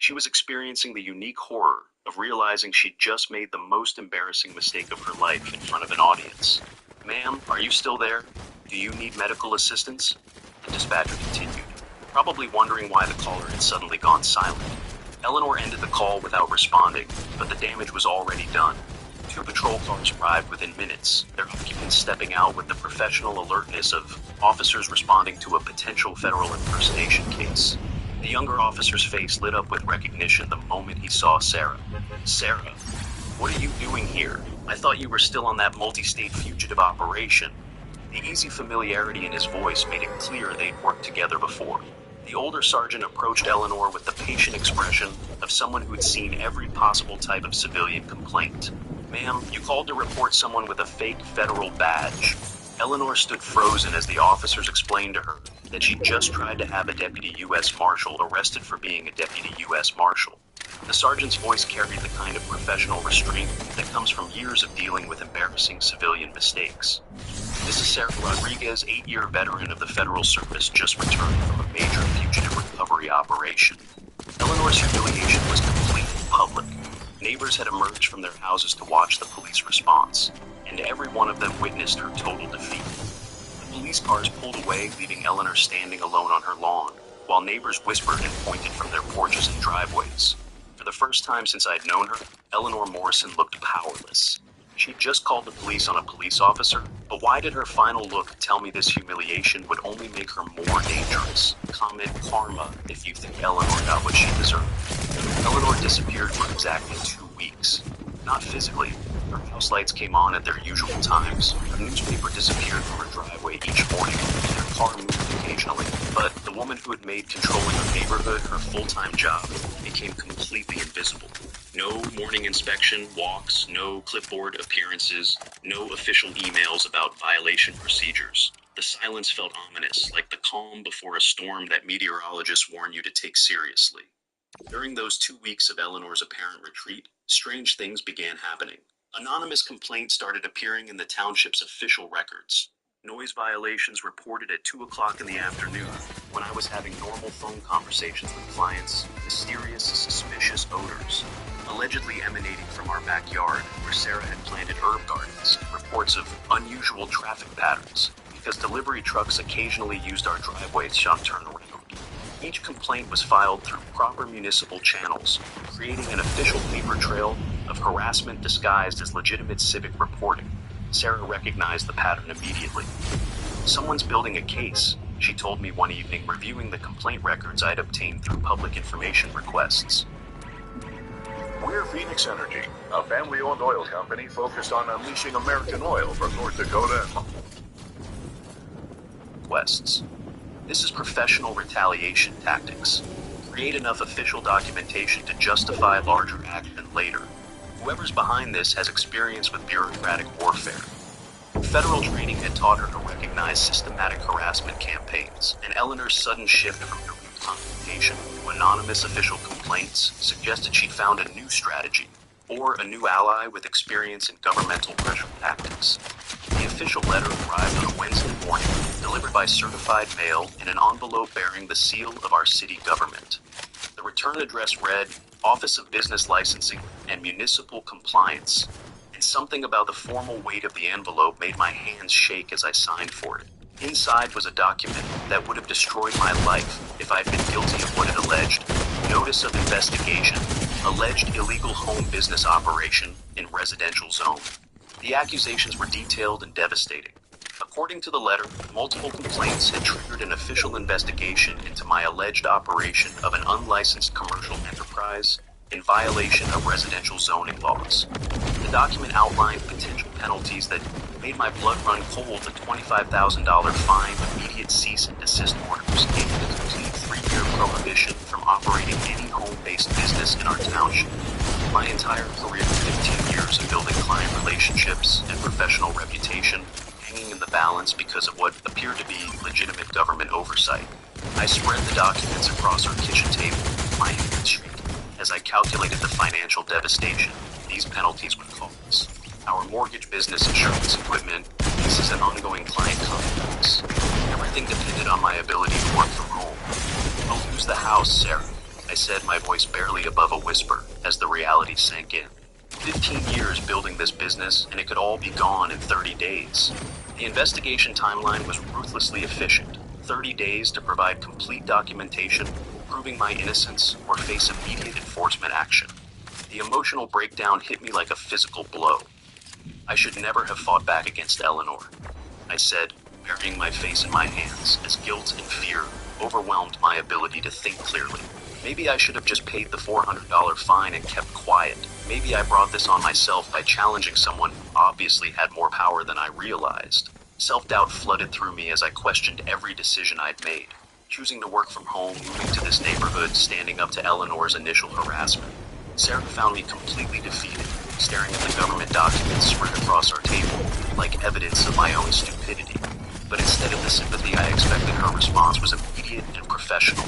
She was experiencing the unique horror of realizing she'd just made the most embarrassing mistake of her life in front of an audience. "Ma'am, are you still there? Do you need medical assistance?" The dispatcher continued, probably wondering why the caller had suddenly gone silent. Eleanor ended the call without responding, but the damage was already done. 2 patrol cars arrived within minutes, their occupants stepping out with the professional alertness of officers responding to a potential federal impersonation case. The younger officer's face lit up with recognition the moment he saw Sarah. "Sarah, what are you doing here? I thought you were still on that multi-state fugitive operation." The easy familiarity in his voice made it clear they'd worked together before. The older sergeant approached Eleanor with the patient expression of someone who had seen every possible type of civilian complaint. "Ma'am, you called to report someone with a fake federal badge." Eleanor stood frozen as the officers explained to her that she'd just tried to have a deputy U.S. Marshal arrested for being a deputy U.S. Marshal. The sergeant's voice carried the kind of professional restraint that comes from years of dealing with embarrassing civilian mistakes. "This is Sarah Rodriguez, 8-year veteran of the Federal Service, just returned from a major fugitive recovery operation." Eleanor's humiliation was completely public. Neighbors had emerged from their houses to watch the police response, and every one of them witnessed her total defeat. The police cars pulled away, leaving Eleanor standing alone on her lawn, while neighbors whispered and pointed from their porches and driveways. For the first time since I'd known her, Eleanor Morrison looked powerless. She'd just called the police on a police officer, but why did her final look tell me this humiliation would only make her more dangerous? Comment karma if you think Eleanor got what she deserved. Eleanor disappeared for exactly 2 weeks. Not physically. Her house lights came on at their usual times. Her newspaper disappeared from her driveway each morning. Her car moved occasionally. But the woman who had made controlling her neighborhood her full-time job became completely invisible. No morning inspection, walks, no clipboard appearances, no official emails about violation procedures. The silence felt ominous, like the calm before a storm that meteorologists warn you to take seriously. During those 2 weeks of Eleanor's apparent retreat, strange things began happening. Anonymous complaints started appearing in the township's official records. Noise violations reported at 2 o'clock in the afternoon, when I was having normal phone conversations with clients. Mysterious, suspicious odors, allegedly emanating from our backyard, where Sarah had planted herb gardens. Reports of unusual traffic patterns, because delivery trucks occasionally used our driveway to turn around. Each complaint was filed through proper municipal channels, creating an official paper trail of harassment disguised as legitimate civic reporting. Sarah recognized the pattern immediately. "Someone's building a case," she told me one evening, reviewing the complaint records I'd obtained through public information requests. "We're Phoenix Energy, a family-owned oil company focused on unleashing American oil from North Dakota and requests. This is professional retaliation tactics. Create enough official documentation to justify larger action later. Whoever's behind this has experience with bureaucratic warfare. Federal training had taught her to recognize systematic harassment campaigns, and Eleanor's sudden shift from direct confrontation to anonymous official complaints suggested she'd found a new strategy, or a new ally with experience in governmental pressure tactics. The official letter arrived on a Wednesday morning, delivered by certified mail in an envelope bearing the seal of our city government. The return address read, Office of Business Licensing and Municipal Compliance, and something about the formal weight of the envelope made my hands shake as I signed for it. Inside was a document that would have destroyed my life if I'd been guilty of what it alleged. Notice of investigation. Alleged illegal home business operation in residential zone. The accusations were detailed and devastating. According to the letter, multiple complaints had triggered an official investigation into my alleged operation of an unlicensed commercial enterprise in violation of residential zoning laws. The document outlined potential penalties that made my blood run cold: a $25,000 fine, immediate cease and desist orders, and a complete 3-year prohibition from operating any home-based business in our township. My entire career, 15 years of building client relationships and professional reputation, hanging in the balance because of what appeared to be legitimate government oversight. I spread the documents across our kitchen table, my hands shaking, as I calculated the financial devastation these penalties would cause. Our mortgage, business, insurance, equipment, leases, and ongoing client contracts. Everything depended on my ability to work from home. I'll lose the house, Sarah. I said, my voice barely above a whisper, as the reality sank in. 15 years building this business, and it could all be gone in 30 days. The investigation timeline was ruthlessly efficient. 30 days to provide complete documentation, proving my innocence, or face immediate enforcement action. The emotional breakdown hit me like a physical blow. I should never have fought back against Eleanor, I said, burying my face in my hands as guilt and fear overwhelmed my ability to think clearly. Maybe I should have just paid the $400 fine and kept quiet. Maybe I brought this on myself by challenging someone who obviously had more power than I realized. Self-doubt flooded through me as I questioned every decision I'd made. Choosing to work from home, moving to this neighborhood, standing up to Eleanor's initial harassment. Sarah found me completely defeated, staring at the government documents spread across our table, like evidence of my own stupidity. But instead of the sympathy I expected, her response was immediate and professional.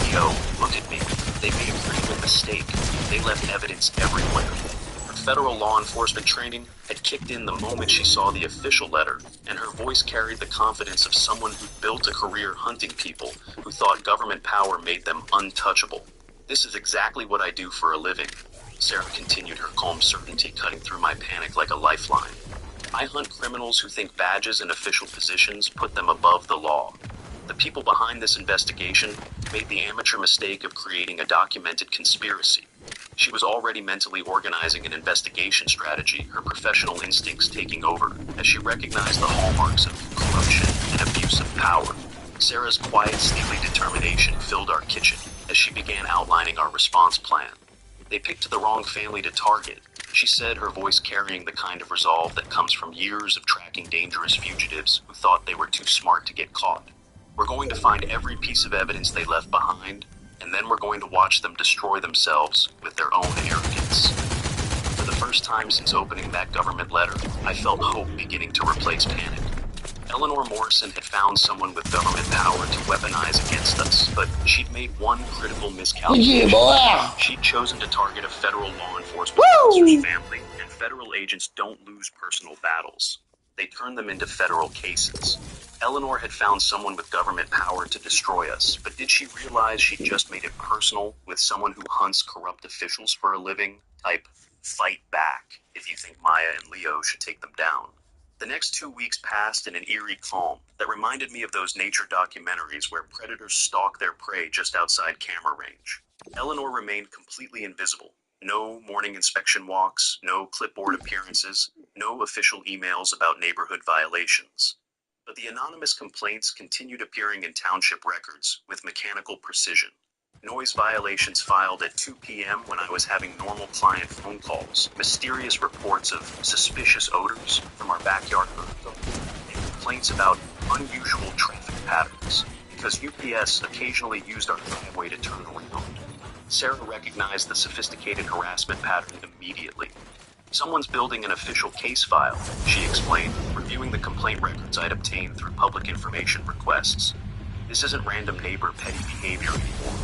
Leo, look at me. They made a critical mistake. They left evidence everywhere. Her federal law enforcement training had kicked in the moment she saw the official letter, and her voice carried the confidence of someone who built a career hunting people who thought government power made them untouchable. This is exactly what I do for a living. Sarah continued, her calm certainty cutting through my panic like a lifeline. I hunt criminals who think badges and official positions put them above the law. The people behind this investigation made the amateur mistake of creating a documented conspiracy. She was already mentally organizing an investigation strategy, her professional instincts taking over, as she recognized the hallmarks of corruption and abuse of power. Sarah's quiet, steely determination filled our kitchen as she began outlining our response plan. They picked the wrong family to target, she said, her voice carrying the kind of resolve that comes from years of tracking dangerous fugitives who thought they were too smart to get caught. We're going to find every piece of evidence they left behind, and then we're going to watch them destroy themselves with their own arrogance. For the first time since opening that government letter, I felt hope beginning to replace panic. Eleanor Morrison had found someone with government power to weaponize against us, but she'd made one critical miscalculation. She'd chosen to target a federal law enforcement officer's family, and federal agents don't lose personal battles. They turn them into federal cases. Eleanor had found someone with government power to destroy us, but did she realize she'd just made it personal with someone who hunts corrupt officials for a living? Type, fight back if you think Maya and Leo should take them down. The next 2 weeks passed in an eerie calm that reminded me of those nature documentaries where predators stalk their prey just outside camera range. Eleanor remained completely invisible. No morning inspection walks, no clipboard appearances, no official emails about neighborhood violations. But the anonymous complaints continued appearing in township records with mechanical precision. Noise violations filed at 2 p.m. when I was having normal client phone calls, mysterious reports of suspicious odors from our backyard, and complaints about unusual traffic patterns, because UPS occasionally used our driveway to turn around. Sarah recognized the sophisticated harassment pattern immediately. Someone's building an official case file, she explained, reviewing the complaint records I'd obtained through public information requests. This isn't random neighbor petty behavior anymore.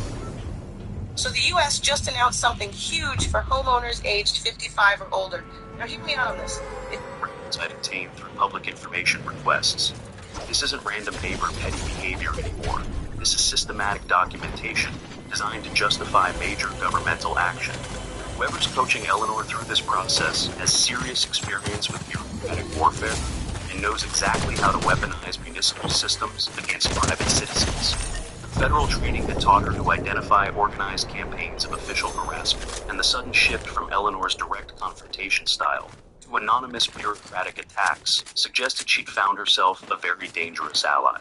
So the U.S. just announced something huge for homeowners aged 55 or older. Now hear me out on this. Records I'd obtained through public information requests. This isn't random neighbor petty behavior anymore. This is systematic documentation designed to justify major governmental action. Whoever's coaching Eleanor through this process has serious experience with bureaucratic warfare and knows exactly how to weaponize municipal systems against private citizens. Federal training had taught her to identify organized campaigns of official harassment, and the sudden shift from Eleanor's direct confrontation style to anonymous bureaucratic attacks suggested she'd found herself a very dangerous ally.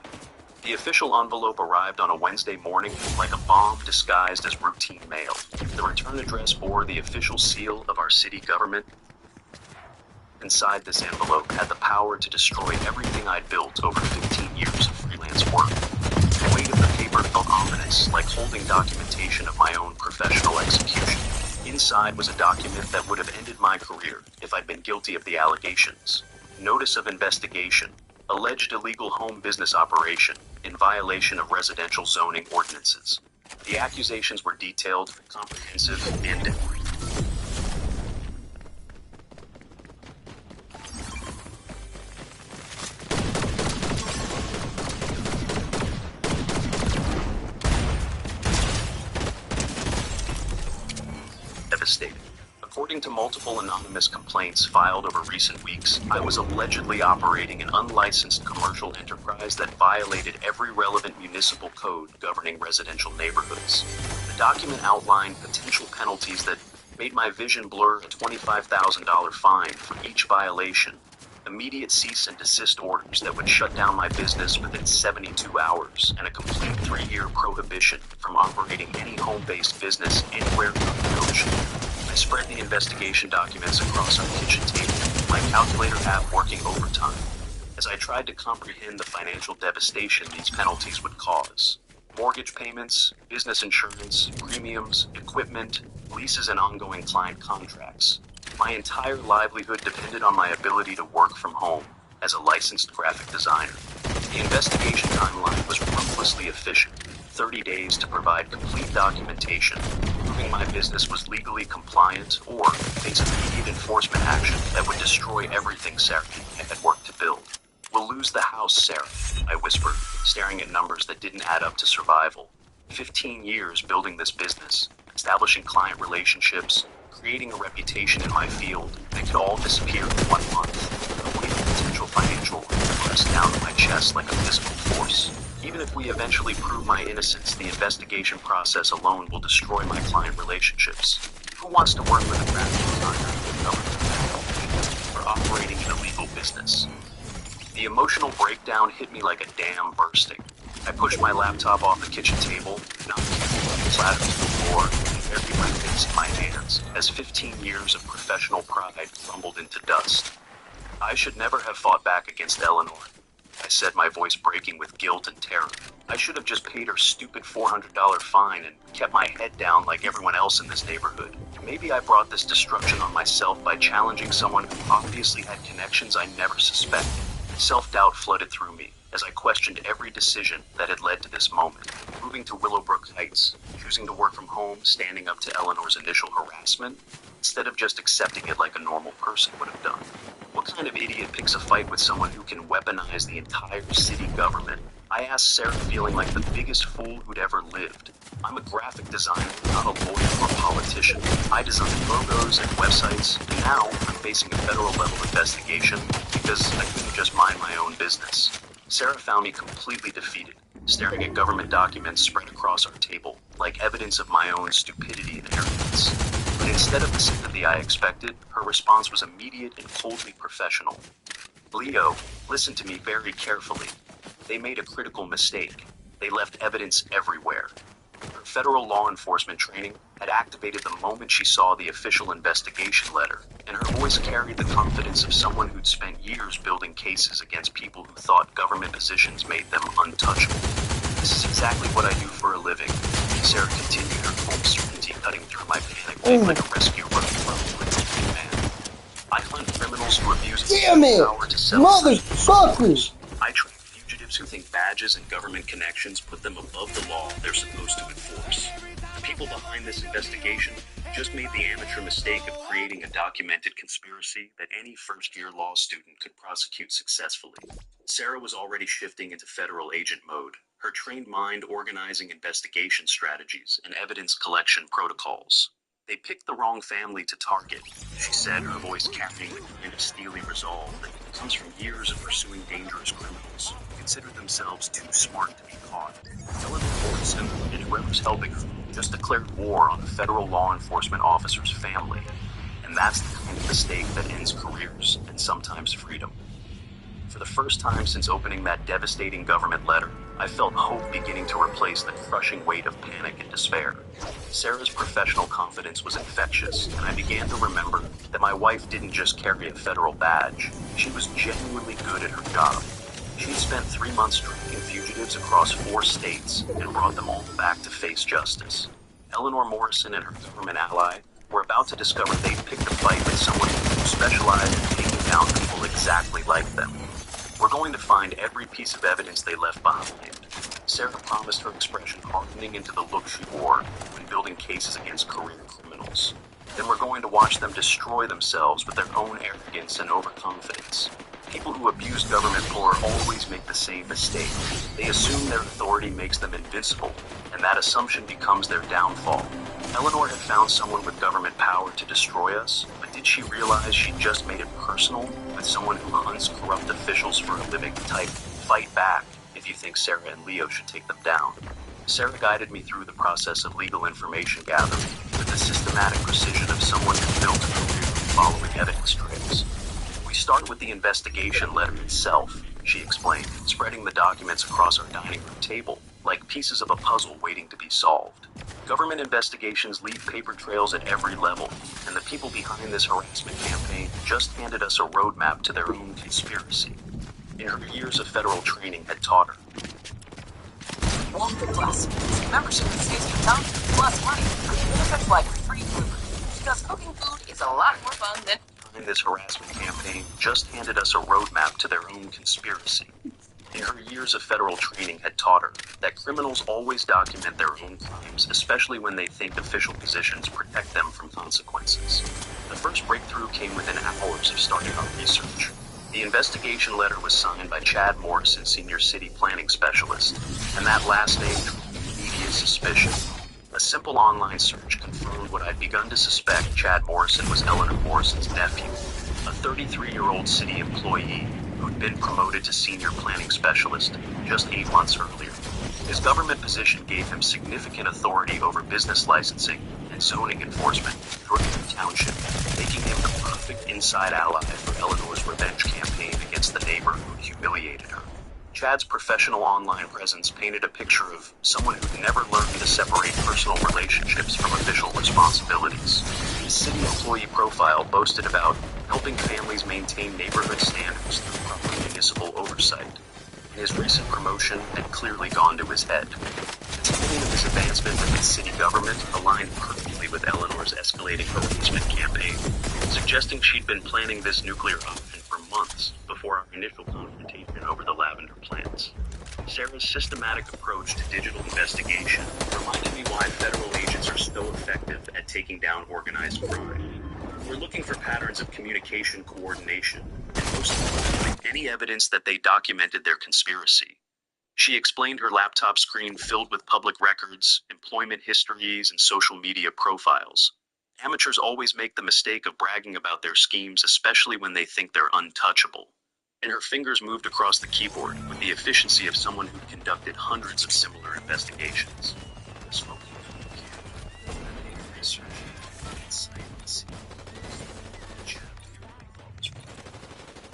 The official envelope arrived on a Wednesday morning like a bomb disguised as routine mail. The return address bore the official seal of our city government. Inside this envelope had the power to destroy everything I'd built over 15 years of freelance work. The weight of the paper felt ominous, like holding documentation of my own professional execution. Inside was a document that would have ended my career if I'd been guilty of the allegations. Notice of investigation. Alleged illegal home business operation in violation of residential zoning ordinances. The accusations were detailed, comprehensive, and devastating. According to multiple anonymous complaints filed over recent weeks, I was allegedly operating an unlicensed commercial enterprise that violated every relevant municipal code governing residential neighborhoods. The document outlined potential penalties that made my vision blur: a $25,000 fine for each violation, immediate cease and desist orders that would shut down my business within 72 hours, and a complete 3-year prohibition from operating any home-based business anywhere in the ocean. I spread the investigation documents across our kitchen table, my calculator app working overtime, as I tried to comprehend the financial devastation these penalties would cause. Mortgage payments, business insurance, premiums, equipment, leases, and ongoing client contracts. My entire livelihood depended on my ability to work from home as a licensed graphic designer. The investigation timeline was ruthlessly efficient: 30 days to provide complete documentation, proving my business was legally compliant, or face immediate enforcement action that would destroy everything Sarah had worked to build. "We'll lose the house, Sarah," I whispered, staring at numbers that didn't add up to survival. 15 years building this business, establishing client relationships, creating a reputation in my field, that could all disappear in 1 month. The weight of potential financial ruin pressed down on my chest like a physical force. Even if we eventually prove my innocence, the investigation process alone will destroy my client relationships. Who wants to work with a graphic designer with government or operating an illegal business? The emotional breakdown hit me like a dam bursting. I pushed my laptop off the kitchen table, knocked it flat to the floor, and buried my face in my hands as 15 years of professional pride crumbled into dust. I should never have fought back against Eleanor, I said, my voice breaking with guilt and terror. I should have just paid her stupid $400 fine and kept my head down like everyone else in this neighborhood. Maybe I brought this destruction on myself by challenging someone who obviously had connections I never suspected. Self-doubt flooded through me as I questioned every decision that had led to this moment. Moving to Willowbrook Heights, choosing to work from home, standing up to Eleanor's initial harassment, instead of just accepting it like a normal person would have done. What kind of idiot picks a fight with someone who can weaponize the entire city government? I asked Sarah, feeling like the biggest fool who'd ever lived. I'm a graphic designer, not a lawyer or politician. I design logos and websites, and now I'm facing a federal level investigation because I couldn't just mind my own business. Sarah found me completely defeated, staring at government documents spread across our table, like evidence of my own stupidity and arrogance. But instead of the sympathy I expected, her response was immediate and coldly professional. "Leo, listen to me very carefully. They made a critical mistake. They left evidence everywhere." Her federal law enforcement training had activated the moment she saw the official investigation letter, and her voice carried the confidence of someone who'd spent years building cases against people who thought government positions made them untouchable. "This is exactly what I do for a living," Sarah continued, her full certainty cutting through my panic like a rescue run from a man. "I hunt criminals who abuse power to sell motherfuckers! I track fugitives who think badges and government connections put them above the law they're supposed to enforce. The people behind this investigation just made the amateur mistake of creating a documented conspiracy that any first-year law student could prosecute successfully." Sarah was already shifting into federal agent mode, her trained mind organizing investigation strategies and evidence collection protocols. "They picked the wrong family to target," she said, her voice carrying the kind of steely resolve that comes from years of pursuing dangerous criminals who consider themselves too smart to be caught. Eleanor Morrison and whoever's helping her just declared war on the federal law enforcement officer's family. And that's the kind of mistake that ends careers and sometimes freedom. For the first time since opening that devastating government letter, I felt hope beginning to replace the crushing weight of panic and despair. Sarah's professional confidence was infectious, and I began to remember that my wife didn't just carry a federal badge. She was genuinely good at her job. She'd spent 3 months tracking fugitives across 4 states and brought them all back to face justice. Eleanor Morrison and her government ally were about to discover they'd picked a fight with someone who specialized in taking down people exactly like them. "We're going to find every piece of evidence they left behind," Sarah promised, her expression hardening into the look she wore when building cases against career criminals. "Then we're going to watch them destroy themselves with their own arrogance and overconfidence. People who abuse government power always make the same mistake. They assume their authority makes them invincible, and that assumption becomes their downfall. Eleanor had found someone with government power to destroy us, but did she realize she'd just made it personal with someone who hunts corrupt officials for a living? Type, fight back if you think Sarah and Leo should take them down. Sarah guided me through the process of legal information gathering with the systematic precision of someone who built a career following evidence trails. We start with the investigation letter itself, she explained, spreading the documents across our dining room table like pieces of a puzzle waiting to be solved. Government investigations leave paper trails at every level, and the people behind this harassment campaign just handed us a roadmap to their own conspiracy. In her years of federal training had taught her. Walker Plus. Membership saves you time plus money. Benefits like free food. Because cooking food is a lot more fun than... Behind this harassment campaign just handed us a roadmap to their own conspiracy. In her years of federal training had taught her that criminals always document their own crimes, especially when they think official positions protect them from consequences. The first breakthrough came within hours of starting our research. The investigation letter was signed by Chad Morrison, Senior City Planning Specialist, and that last name drew immediate suspicion. A simple online search confirmed what I'd begun to suspect. Chad Morrison was Eleanor Morrison's nephew, a 33-year-old city employee who'd been promoted to Senior Planning Specialist just 8 months earlier. His government position gave him significant authority over business licensing and zoning enforcement throughout the township, making him the perfect inside ally for Eleanor's revenge campaign against the neighbor who humiliated her. Chad's professional online presence painted a picture of someone who'd never learned to separate personal relationships from official responsibilities. His city employee profile boasted about helping families maintain neighborhood standards through proper municipal oversight. His recent promotion had clearly gone to his head. The timing of his advancement within city government aligned perfectly with Eleanor's escalating harassment campaign, suggesting she'd been planning this nuclear option for months before our initial confrontation over the lavender plants. Sarah's systematic approach to digital investigation reminded me why federal agents are so effective at taking down organized crime. We're looking for patterns of communication coordination, and most importantly, any evidence that they documented their conspiracy. She explained her laptop screen filled with public records, employment histories, and social media profiles. Amateurs always make the mistake of bragging about their schemes, especially when they think they're untouchable. And her fingers moved across the keyboard with the efficiency of someone who conducted hundreds of similar investigations.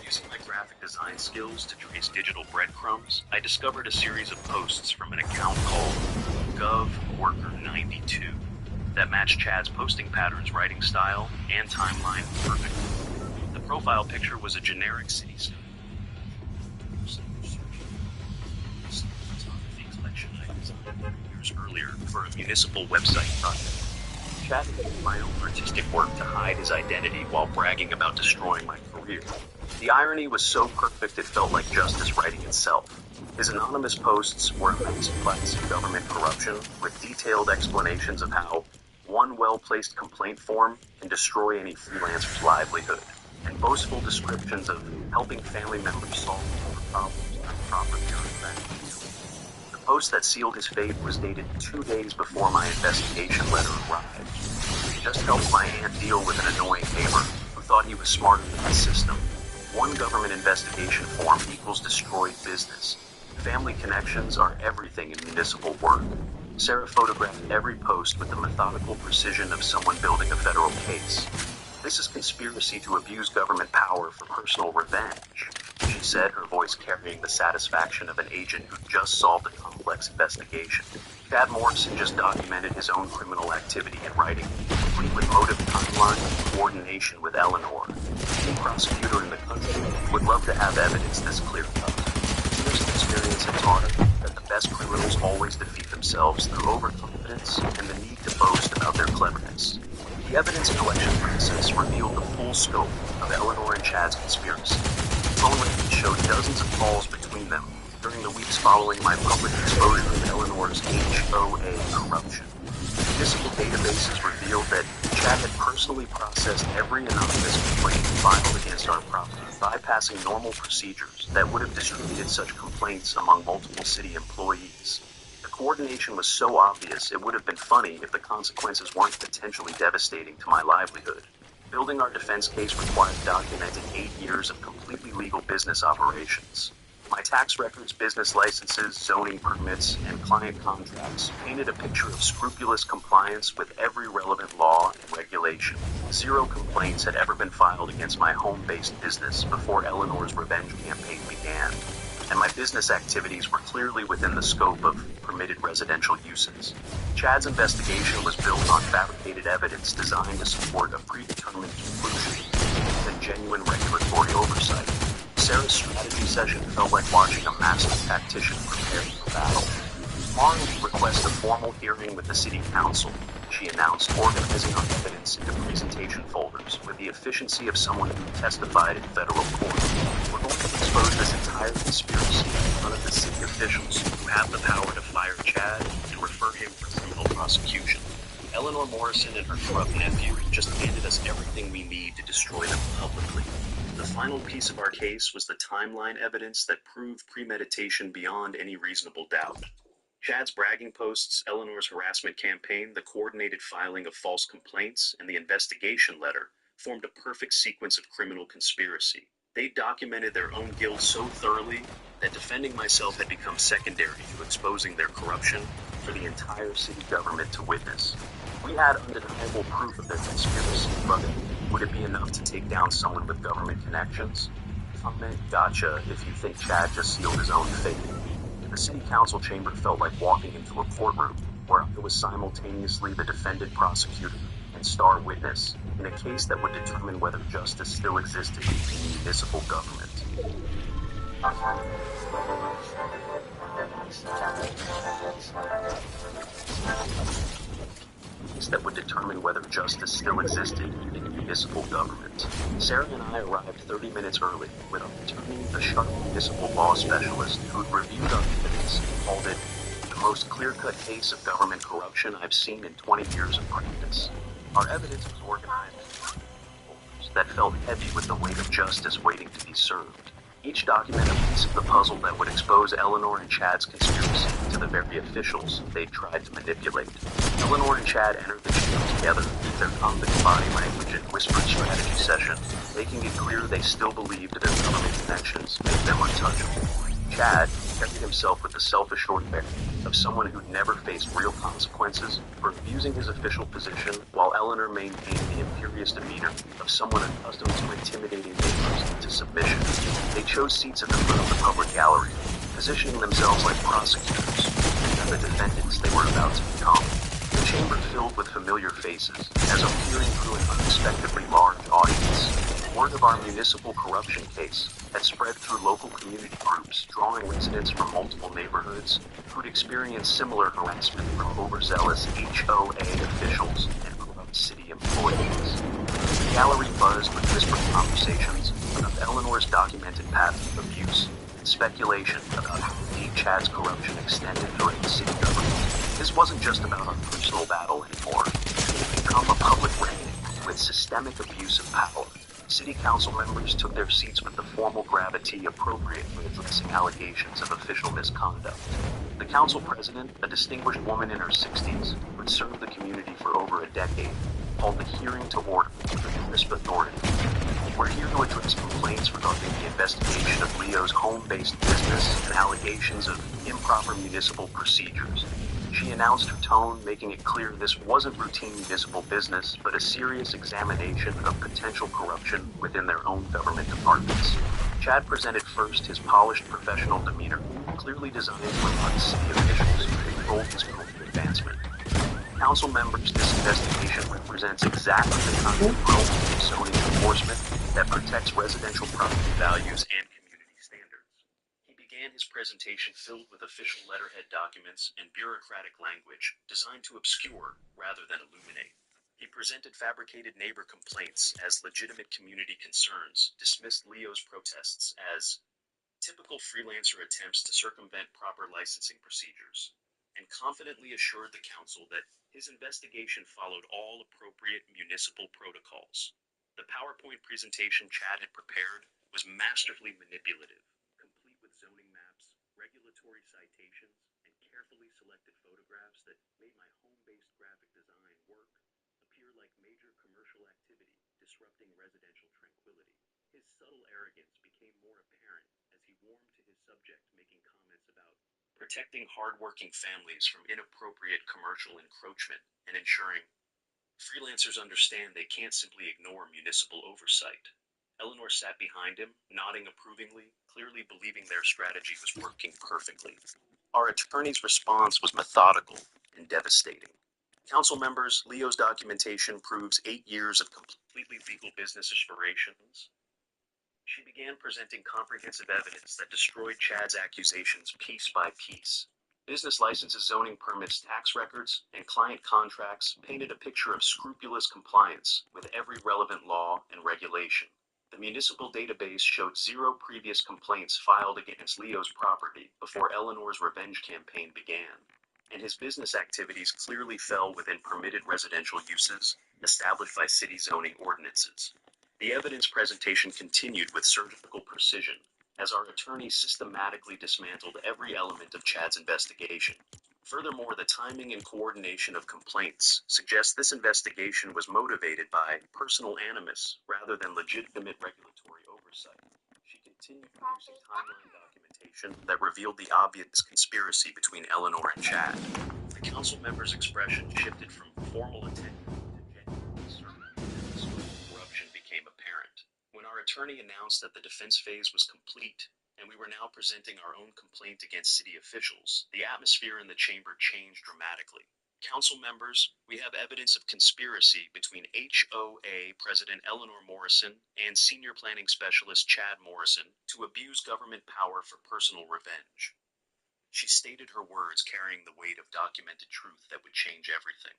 Using my graphic design skills to trace digital breadcrumbs, I discovered a series of posts from an account called GovWorker92 that matched Chad's posting patterns, writing style, and timeline perfectly. The profile picture was a generic cityscape. Collection I designed years earlier for a municipal website project. Chad used my own artistic work to hide his identity while bragging about destroying my career. The irony was so perfect it felt like justice writing itself. His anonymous posts were a masterclass in government corruption, with detailed explanations of how one well-placed complaint form can destroy any freelancer's livelihood, and boastful descriptions of helping family members solve problems with proper revenge. The post that sealed his fate was dated 2 days before my investigation letter arrived. He just helped my aunt deal with an annoying neighbor who thought he was smarter than the system. One government investigation form equals destroyed business. Family connections are everything in municipal work. Sarah photographed every post with the methodical precision of someone building a federal case. This is conspiracy to abuse government power for personal revenge, she said, her voice carrying the satisfaction of an agent who just solved a complex investigation. Chad Morrison just documented his own criminal activity in writing, complete with motive, timeline, and coordination with Eleanor. Any prosecutor in the country would love to have evidence this clear-cut. Years of experience have taught her that the best criminals always defeat themselves through overconfidence and the need to boast about their cleverness. The evidence collection process revealed the full scope of Eleanor and Chad's conspiracy. Phone records showed dozens of calls between them during the weeks following my public exposure of Eleanor's HOA corruption. Municipal databases revealed that Chad had personally processed every anonymous complaint filed against our property, bypassing normal procedures that would have distributed such complaints among multiple city employees. The Coordination was so obvious it would have been funny if the consequences weren't potentially devastating to my livelihood. Building our defense case required documenting 8 years of completely legal business operations. My tax records, business licenses, zoning permits, and client contracts painted a picture of scrupulous compliance with every relevant law and regulation. 0 complaints had ever been filed against my home-based business before Eleanor's revenge campaign began, and my business activities were clearly within the scope of permitted residential uses. Chad's investigation was built on fabricated evidence designed to support a predetermined conclusion and genuine regulatory oversight. Sarah's strategy session felt like watching a master tactician prepare for battle. Tomorrow we request a formal hearing with the city council, she announced, organizing our evidence into presentation folders with the efficiency of someone who testified in federal court. We're going to expose this entire conspiracy in front of the city officials who have the power to fire Chad and refer him for criminal prosecution. Eleanor Morrison and her corrupt nephew just handed us everything we need to destroy them publicly. The final piece of our case was the timeline evidence that proved premeditation beyond any reasonable doubt. Chad's bragging posts, Eleanor's harassment campaign, the coordinated filing of false complaints, and the investigation letter formed a perfect sequence of criminal conspiracy. They documented their own guilt so thoroughly that defending myself had become secondary to exposing their corruption for the entire city government to witness. We had undeniable proof of their conspiracy, but would it be enough to take down someone with government connections? Comment gotcha if you think Chad just sealed his own fate. The city council chamber felt like walking into a courtroom where I was simultaneously the defendant prosecutor and star witness in a case that would determine whether justice still existed in municipal government. That would determine whether justice still existed in municipal government. Sarah and I arrived 30 minutes early with our attorney, a sharp municipal law specialist who'd reviewed our evidence and called it the most clear-cut case of government corruption I've seen in 20 years of practice. Our evidence was organized in folders that felt heavy with the weight of justice waiting to be served. Each document a piece of the puzzle that would expose Eleanor and Chad's conspiracy to the very officials they'd tried to manipulate. Eleanor and Chad entered the chamber together with their confident body language and whispered strategy session, making it clear they still believed their government connections made them untouchable. Chad carried himself with the self-assured bearing of someone who'd never faced real consequences for abusing his official position, while Eleanor maintained the imperious demeanor of someone accustomed to intimidating neighbors into submission. They chose seats at the front of the public gallery, positioning themselves like prosecutors and the defendants they were about to become. The chamber filled with familiar faces, as though peering through an unexpectedly large audience. Word of our municipal corruption case had spread through local community groups, drawing residents from multiple neighborhoods who'd experienced similar harassment from overzealous HOA officials and corrupt city employees. The gallery buzzed with whispered conversations of Eleanor's documented pattern of abuse and speculation about how deep Chad's corruption extended throughout the city government. This wasn't just about our personal battle anymore. It had become a public reckoning with systemic abuse of power. City council members took their seats with the formal gravity appropriate for addressing allegations of official misconduct. The council president, a distinguished woman in her 60s, who had served the community for over a decade, called the hearing to order with a crisp authority. We're here to address complaints regarding the investigation of Leo's home-based business and allegations of improper municipal procedures. She announced her tone, making it clear this wasn't routine municipal business, but a serious examination of potential corruption within their own government departments. Chad presented first his polished professional demeanor, clearly designed to remind city officials who controlled his career advancement. Council members, this investigation represents exactly the kind of role of zoning enforcement that protects residential property values and community standards. He began his presentation filled with official letterhead documents and bureaucratic language designed to obscure rather than illuminate. He presented fabricated neighbor complaints as legitimate community concerns, dismissed Leo's protests as typical freelancer attempts to circumvent proper licensing procedures, and confidently assured the council that his investigation followed all appropriate municipal protocols. The PowerPoint presentation Chad had prepared was masterfully manipulative, complete with zoning maps, regulatory citations, and carefully selected photographs that made my home-based graphic design work appear like major commercial activity, disrupting residential tranquility. His subtle arrogance became more apparent as he warmed to his subject, making comments about protecting hardworking families from inappropriate commercial encroachment and ensuring freelancers understand they can't simply ignore municipal oversight. Eleanor sat behind him, nodding approvingly, clearly believing their strategy was working perfectly. Our attorney's response was methodical and devastating. Council members, Leo's documentation proves 8 years of completely legal business operations. She began presenting comprehensive evidence that destroyed Chad's accusations piece by piece. Business licenses, zoning permits, tax records, and client contracts painted a picture of scrupulous compliance with every relevant law and regulation. The municipal database showed 0 previous complaints filed against Leo's property before Eleanor's revenge campaign began, and his business activities clearly fell within permitted residential uses established by city zoning ordinances. The evidence presentation continued with surgical precision as our attorney systematically dismantled every element of Chad's investigation. Furthermore, the timing and coordination of complaints suggests this investigation was motivated by personal animus rather than legitimate regulatory oversight. She continued producing timeline documentation that revealed the obvious conspiracy between Eleanor and Chad. The council members' expression shifted from formal attention to genuine concern as the scope of corruption became apparent. When our attorney announced that the defense phase was complete, and we were now presenting our own complaint against city officials, the atmosphere in the chamber changed dramatically. Council members, we have evidence of conspiracy between HOA President Eleanor Morrison and Senior Planning Specialist Chad Morrison to abuse government power for personal revenge. She stated her words carrying the weight of documented truth that would change everything.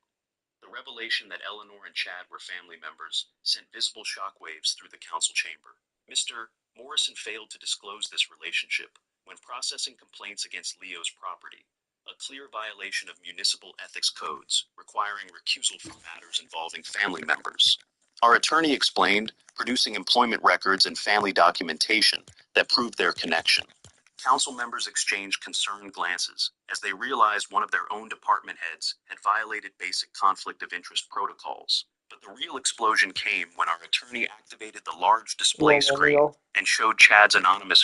The revelation that Eleanor and Chad were family members sent visible shockwaves through the council chamber. Mr. Morrison failed to disclose this relationship when processing complaints against Leo's property, a clear violation of municipal ethics codes requiring recusal from matters involving family members. Our attorney explained, producing employment records and family documentation that proved their connection. Council members exchanged concerned glances as they realized one of their own department heads had violated basic conflict of interest protocols. But the real explosion came when our attorney activated the large display screen and showed Chad's anonymous